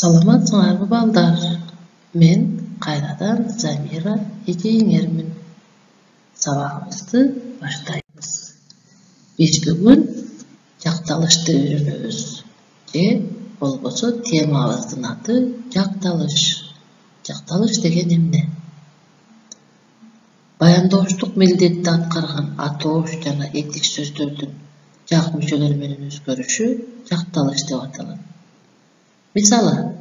Саламатсыңарбы балдар? Мен кайрадан Замира эжеңермин. Сабагыбызды баштайбыз. Биз бүгүн жакталышты үйрөнөбүз. Же болбосо темабыздын аты жакталыш. Жакталыш деген эмне? Баяндооштук милдетти аткарган атоош жана этик сөздөрдүн жак мүчөлөрү менен өзгөрүшү жакталыш деп аталат. Мисалы,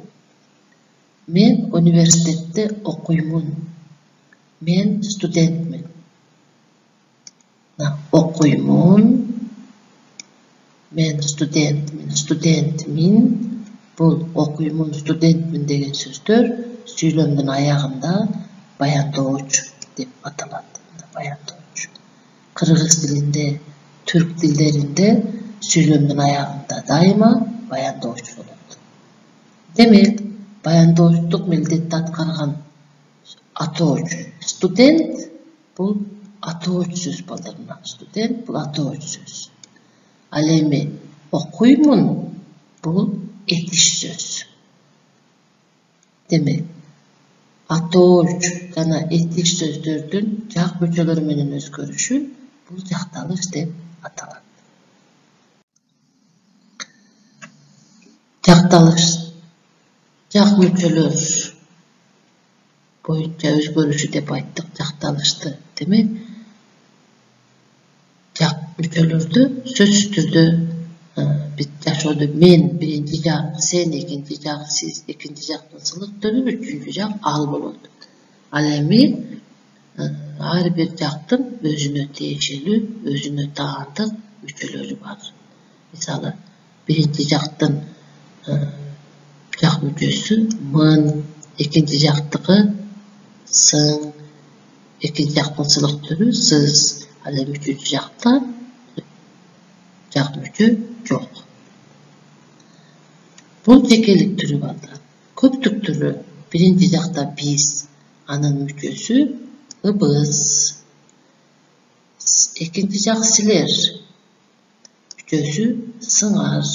мен университетте окуймун. Мен студентмин. Окуймун. Мен студентмин. Бул окуймун, студентмин деген сөздөр сүйлөмдүн аягында баяндооч деп аталат. Баяндооч. Кыргыз тилинде, түрк тилдеринде сүйлөмдүн аягында дайыма баяндооч болот. Демек, баяндооштук милдетти аткарган атооч студент бул атооч сөз балдарына. Студент бул атооч сөз. Ал эми окуймун бул этиш сөз. Демек, атооч жана этиш сөздөрдүн жак мүчөлөрү менен өзгөрүшү бул жакталыш деп аталат. Жакталыш жак мүчөлөр боюнча өзгөрүшү деп айттык жакталышты. Демек, жак мүчөлөрдү сөзсүз түрдө биз жашоодо мен биринчи жак, сен экинчи жак, сиз экинчи жактын сылык түрү, үчүнчү жак ал болот. Ал эми ар бир жактын өзүнө тиешелүү, өзүнө таандык мүчөлөрү бар. Мисалы, биринчи жактын жак мүчөсү мын, экинчи жактыкы сың, экинчи жактын сылык түрү сыз, ал эми үчүнчү жакта жак мүчө жок. Бул жекелик түрү балдар. Көптүк түрү биринчи жакта биз, анын мүчөсү ыбыз. Экинчи жак силер, мүчөсү сыңар.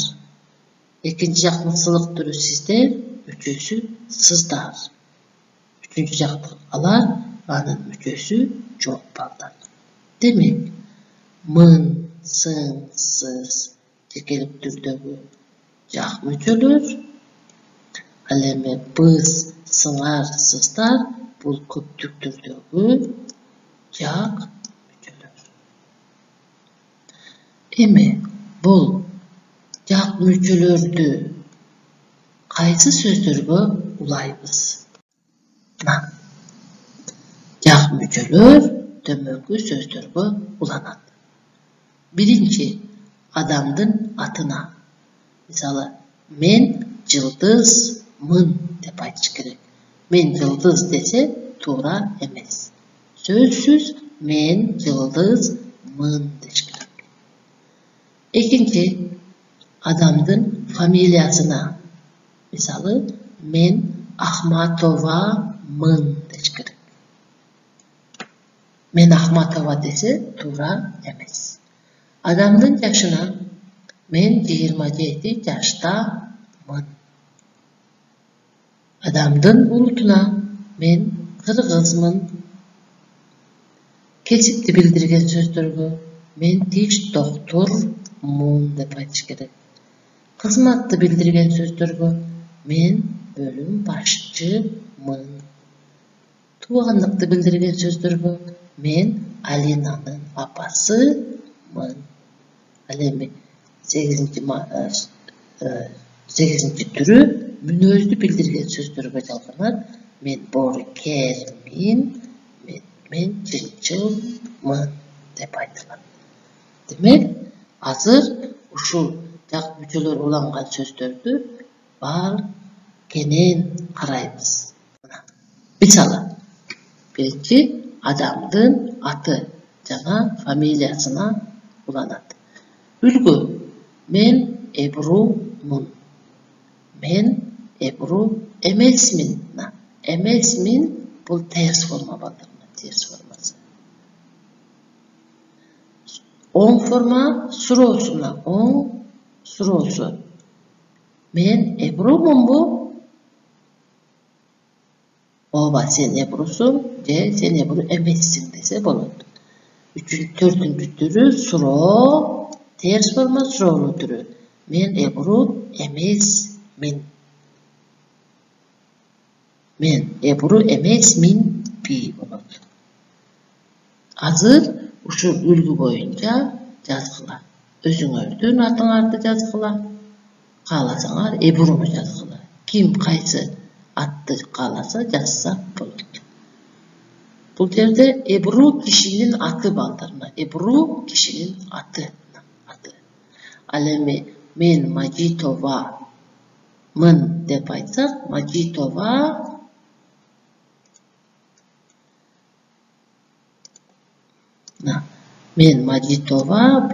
Экинчи жактын сылык түрү сиздер, мүчөсү сыздар. Үчүнчү жакты алар, анын мүчөсү жок балдар. Демек, мын, сың, сыз жекелик түрдөгү жак мүчөлөр. Ал эми біз, сыңар, сыздар бул көптүк түрдөгү жак мүчөлөр. Эми бул жак мүчөлөрдү кайсы сөздөргө улайбыз? Жак мүчөлөр төмөнкү сөздөргө уланат. Биринчи, адамдын атына. Мисалы, мен жылдызмын деп айтыш керек. Мен жылдыз десе туура эмес. Сөзсүз мен жылдызмын деш керек. Экинчи, адамдын фамилиясына. Мисалы, мен Ахматовамын деш керек. Мен Ахматова десе туура эмес. Адамдын жашына. Мен 27 жаштамын. Адамдын улутуна. Мен кыргызмын. Кесипти билдирген сөздөргө мен тиш доктурмун деп айтыш керек. Кызматты билдирген сөздөргө мен бөлүм башчымын. Туугандыкты билдирген сөздөргө мен Алинанын апасымын. Ал эми 8-чи түрү мүнөздү билдирген сөздөргө жалганат. Мен боорукермин, мен чынчылмын деп айтылат. Демек, азыр ушул жак мүчөлөр уланган сөздөрдү бар кенен карайбыз. Мисалы, биринчи адамдын аты жана фамилиясына уланат. Үлгү. Мен Эбрумун. Мен Эбру эмесмин. Эмесмин бул терс форма балдарына, терс формасы. Оң форма суроосуна, оң суроосу. Мен Эбрумунбу? Oba sen ebrusun, je sen ebru emessin dese bolot. Dördüncü türü suro, ters forma surolu türü. Men ebru emes min. Men ebru emes min bi bolot. Hazır uşul ülgü boyunca yazgılar. Özüňördün atıňardy yazgılar. Kalasaňar ebruny yazgılar. Kim kaysı atty kalasa yazsa bolot. Bu yerde ebru kişinin atı baldarına. Ebru kişinin atı. Alemi men Majitova mın dep aytsak, Majitova men Majitova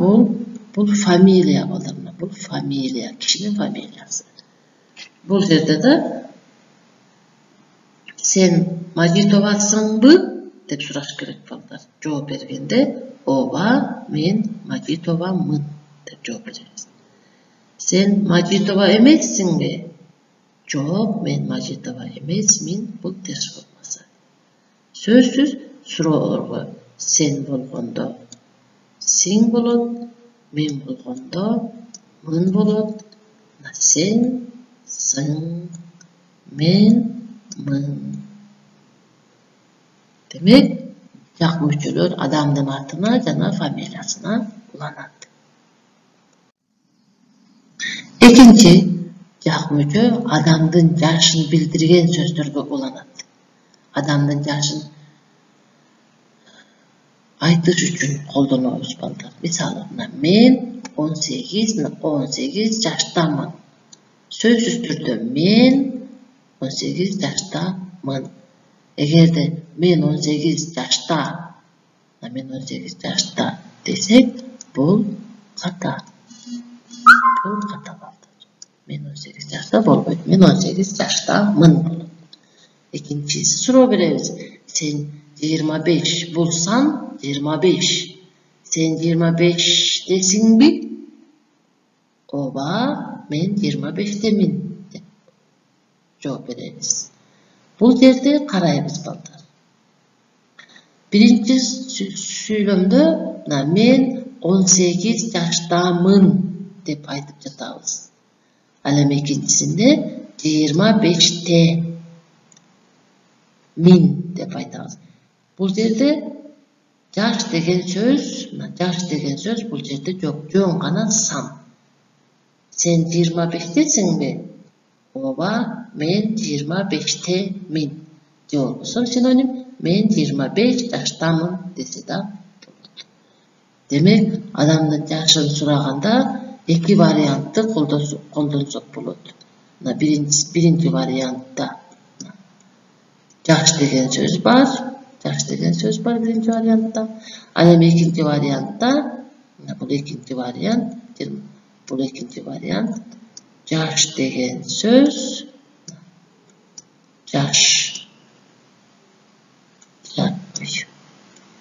bu familiya baldarına. Bu familiya, kişinin familiyası. Bu yerde de sen Majitovasın-mı dep suraş gerek baldar. Jogap bergende oba men Majitova-mın dep jogap bereriz. Sen Majitova emessin-mi? Jogap men Majitova emesmin, bu ters formасы. Sözsüz surolorgo sen bolgondo sen bolot, men bolgondo mın bolot. Sen, sın, men, mın. Demek, jak müçülür adamdın atına jana familiyasına ulanat. Ekinci, jak müçü adamdın yaşını bildirgen sözlerge ulanat. Adamdın yaşını aytış üçün koldanabız balдар. Misalı, men 18 yaşdamın. Sözsüz türde men 18 yaşdamın. Egerde men 18 yaşda desek, bul kata. Bul kata balдар. Men 18 yaşda bolboydu. Men 18 yaşdamın bolot. İkincisi suro bereriz. Sen 25 bulsan 25. Sen 25 desin mi? Oba men 25 demin. Jogap bereriz. Bu yerde karayımız balдар. Birinci süýlemde men 18 yaşdamın dep aytıp jatabız. Alem ikincisinde 25'te min dep aytabız. Bu yerde yaş degen söz bu yerde jok, jon gana san. Sen 25'tesin mi? Oba men 25'te min. Jogap sinonim men 25 yaşdamın dese da. Demek adamdın yaşını suraganda iki variantı koldansok bolot. Birinci variantta yaş degen söz var. Yaş degen söz var birinci variantta. Alem ikinci variantta bu ikinci variant yaş degen söz yaş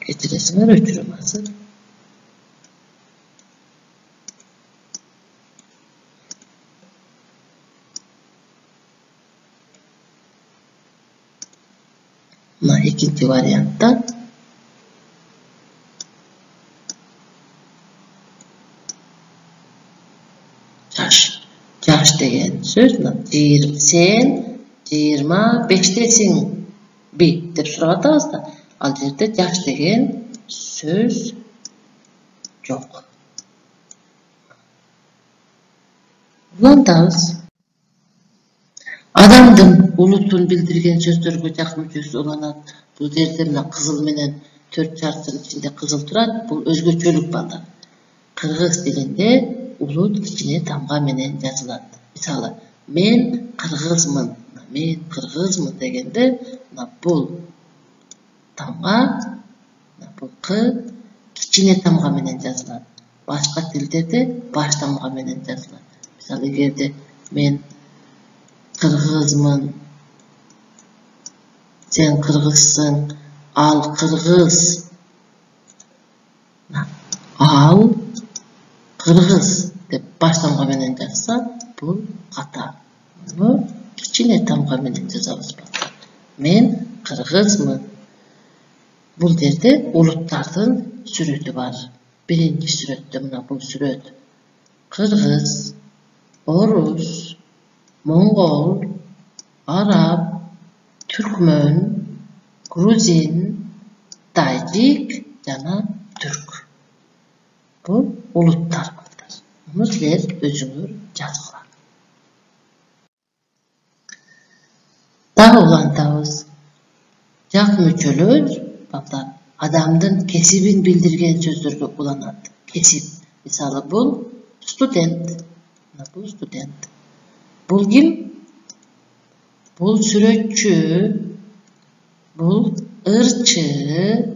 getiresinler ötürüm hazır. İkinci variantta yaş degen söz sen 25'tesin bi dep suragatabız da al jerde yaş degen söz yok. Ulantabız. Adamdın ulutun bildirgen sözlerge jak müçüsü ulanat. Bu yerde kızıl menen 4 çarpsın içinde kızıl turat. Bu özgöçölük balдар. Kırgız dilinde ulut içine tamga menen yazılat. Misalı, men kırgızmın degende bu tamga, bu kı içine tamga menen yazılat. Başka dillerde baş tamga menen yazılat. Misalı, yerde men kırgızmın, sen kırgızsın, al kırgız. Al kırgız dep baş tamga menen yazsa bu kata. Bunu kiçine tamga menen yazabız. Men Kırgızmın. Bul yerde ulutlardan süreti var. Birinci sürette mına bu süret. Kırgız, Orus, Mongol, Arap, Türkmen, Gruzin, Tacik, jana Türk. Bu ulutlar vardır. Bunu sizler özünür жазgılar. Daha ulantabız. Jak müçölür, adamdın kesibin bildirgen sözlerge ulanat. Kesip. Misalı bul student. Bu student. Bul kim? Bul süretçü. Bul ırçı.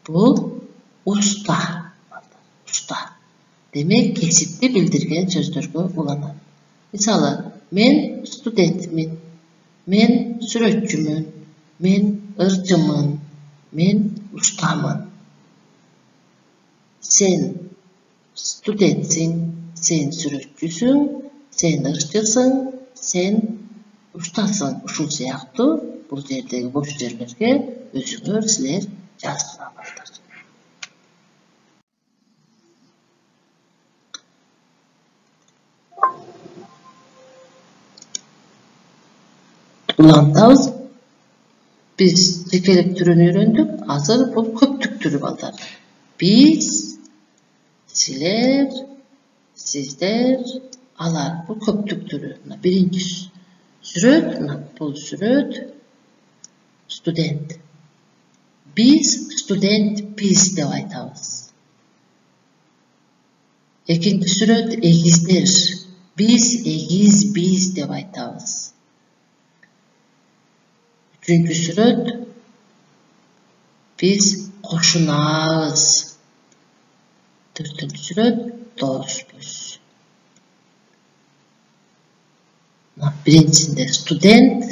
Bul usta. Usta. Demek kesipli bildirgen sözlerge ulanat. Misalı men studentmin. Men süretçümün. Men ırçımın. Men ustamın. Sen studentsin, sen süretçüsün, sen ırçısın, sen ustasın. Uşul siyahtı bu yerdeki boş yerlerge özüңөр sizler жазgılabarsызlar. Ulantabız. Biz tekelip türünü öğrendik. Hazır bu köptük türü balдар. Biz, siler, sizler, alar. Bu köptük türü. Birinci süret, bu süret, student. Biz, student, biz de aytabız. İkinci süret, egizler. Biz, egiz, biz de aytabız. Üçüncü süret, biz koşunağız. Dördüncü süret, dostuz. Birincisinde student,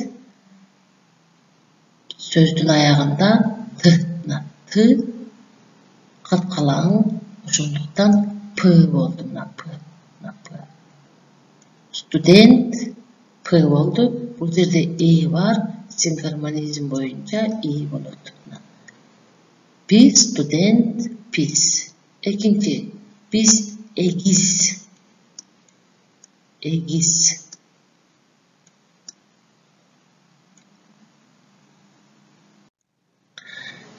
sözdün ayağında tı, katkalan, oşunduktan pı oldu. Student, pı oldu. Bu yerde i var. Sinkronizm boyunca iyi olur. Biz student, biz. İkinci, biz egiz. Egiz.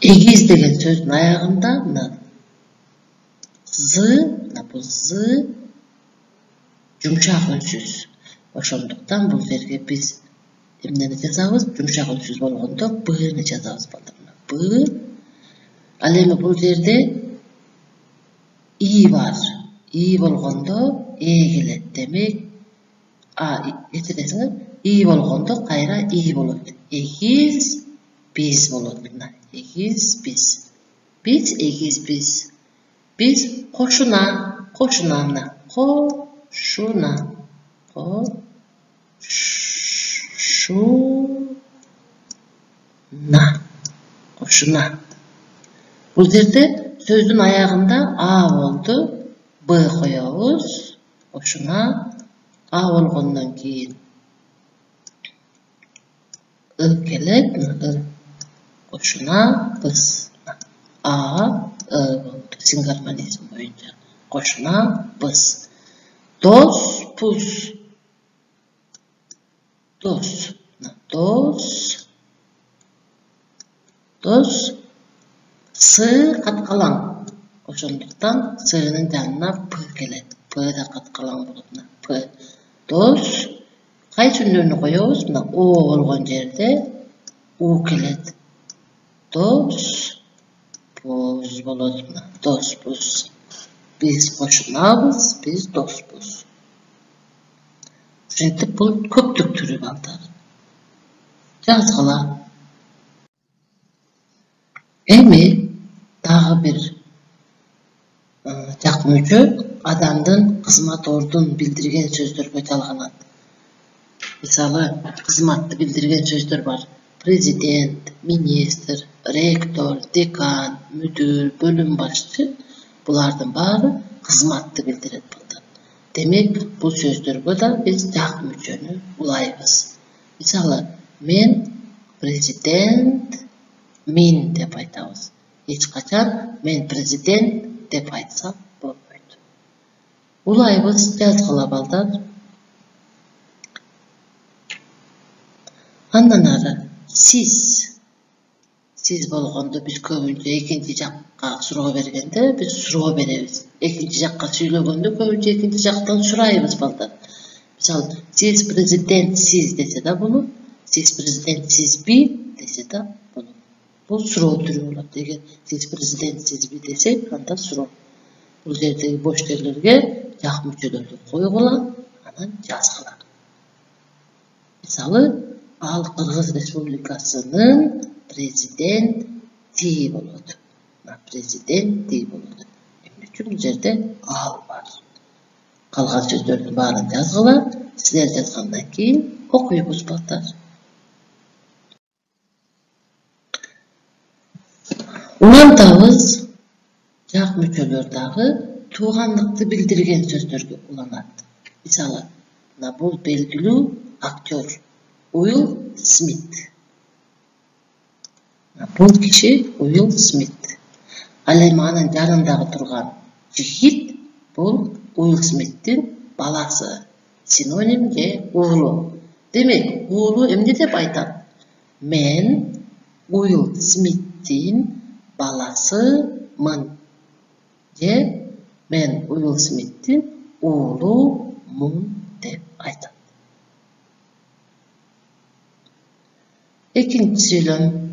Egiz degen sözün ayağında bu zı yumuşak ünsüz. Oşonduktan bu yerge biz emneni жазабыз, yumuşak ünsüz bolganda b-ni жазабыз baldarına. B. Al эми bu yerde i var. I bolganda e gelet. Demek etiresiniz. I bolganda kayra i bolot. Egiz biz bolot. Egiz biz. Biz egiz biz. Biz koşuna. Koşuna. Koşuna. Koşuna. Bu yerde sözün ayağında a oldu. B koyuyoruz. Koşuna. A olgundan keyin I kelet. Koşuna biz. A oldu. Sinkronizm boyunca. Koşuna biz. Dos pus. Dos. Sı katkalan. Oşonduktan sığının yanına p gelet. P da katkalan bulup. P. Dos. Kay sünlerini koyuyoruz. O olgan yerde u gelet. Dos. Pus bulup. Dos pus. Biz koşunabız. Biz dos pus. Şimdi bu köptük türü balдар. Жазgılar. Emi daha bir jakmüçü adamdın kızmat ordun bildirgen sözlerge çalganat. Misalı kızmatты bildirgen sözler var. Prezident, minister, rektor, dekan, müdür, bölüm başçı bulardan bari kızmatты bildiret balдар. Demek bu sözlerge da biz jakmüçünü ulayбыз. Misalı men президент мен деп айтабыз. Эч качан мен президент деп айтсак болбойт. Улайбыз, жазгыла балдар. Андан ары сиз болгондо биз көбүнчө экинчи жакка суроо бергенде биз суроо беребиз. Экинчи жакка сүйлөгөндө көбүнчө экинчи жактан сурайбыз балдар. Мисалы, сиз президентсиз десе да болот, сиз президентсизби десе да болот. Бул суроо түрү болот. Эгер сиз президентсизби десек, анда суроо. Бул жердеги бош жерлерге жак мүчөлөрдү койгула, анан жазгыла. Мисалы, ал Кыргыз Республикасынын президенти болот. Президенти болот. Эмне үчүн бул жерде ал бар? Калган сөздөрдүн баарын жазгыла, силер жазгандан кийин окуйбуз балдар. Улантабыз, жак мүчөлөр дагы туугандыкты билдирген сөздөргө уланат. Мисалы, бул белгилүү актер Уилл Смит. Бул киши Уилл Смит. Ал эми анын жанындагы турган жигит бул Уилл Смиттин баласы. Синоним же уулу. Демек, уулу эмне деп айтат? Мен Уилл Смиттин баласымын. Же мен Уилл Смиттин уулумун деп айтат. Экинчи сүйлөм.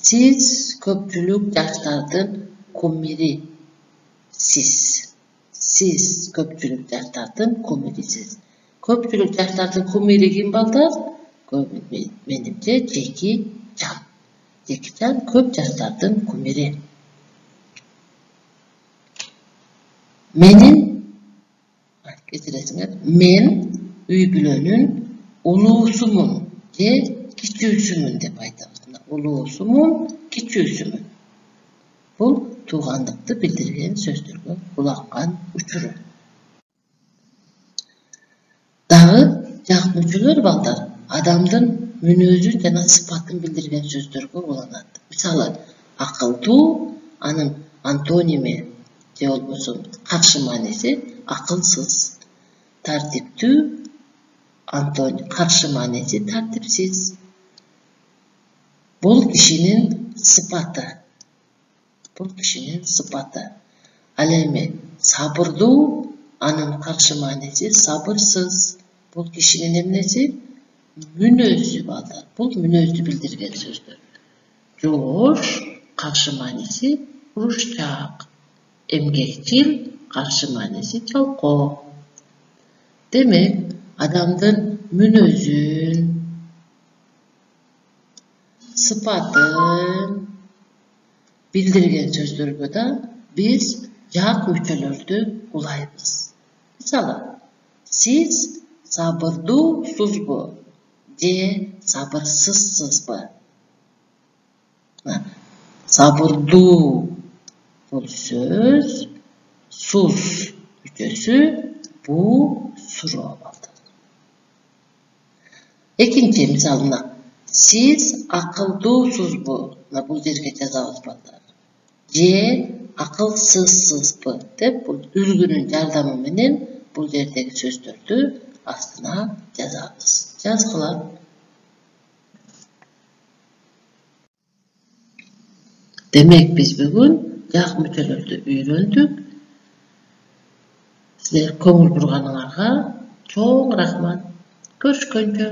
Сиз көпчүлүк жаштардын кумирисиз. Сиз көпчүлүк жаштардын кумирисиз. Көпчүлүк жаштардын кумири ким балдар? Менимче Джеки Чан. Джеки Чан көп жаштардын кумири. Мен үй бүлөнүн улуусумун же кичүүсүмүн деп айтабыз. Улуусумун, кичүүсүмүн. Бул туугандыкты билдирген сөздөргө уланган учуру. Дагы жак мүчөлөр балдар адамдын мүнөзүн жана сыпатын билдирген сөздөргө уланат. Мисалы, акылдуу, анын антоними же болбосо каршы мааниси акылсыз. Тартиптүү, каршы мааниси тартипсиз. Бул кишинин сыпаты. Ал эми сабырдуу, анын каршы мааниси сабырсыз. Бул кишинин эмнеси? Мүнөзү балдар. Бул мүнөздү билдирген сөздөр. Жоош, каршы мааниси урушчак. Эмгекчил, каршы мааниси жалкоо. Демек, адамдын мүнөзүн, сыпатын билдирген сөздөргө да биз жак мүчөлөрдү улайбыз. Мисалы, сиз сабырдуусузбу же сабырсызсызбы? Сабырдуу бул сөз, суз мүчөсү бу суроо болду. Экинчи мисалына, сиз акылдуусузбу? Бул жерге жазабыз балдар. Же акылсызсызбы деп бул үлгүнүн жардамы менен бул жердеги сөздөрдү астына жазабыз. Жазгыла. Демек, биз бүгүн жак мүчөлөрдү үйрөндүк. Силер көңүл бурганыңарга чоң рахмат. Көрүшкөнчө.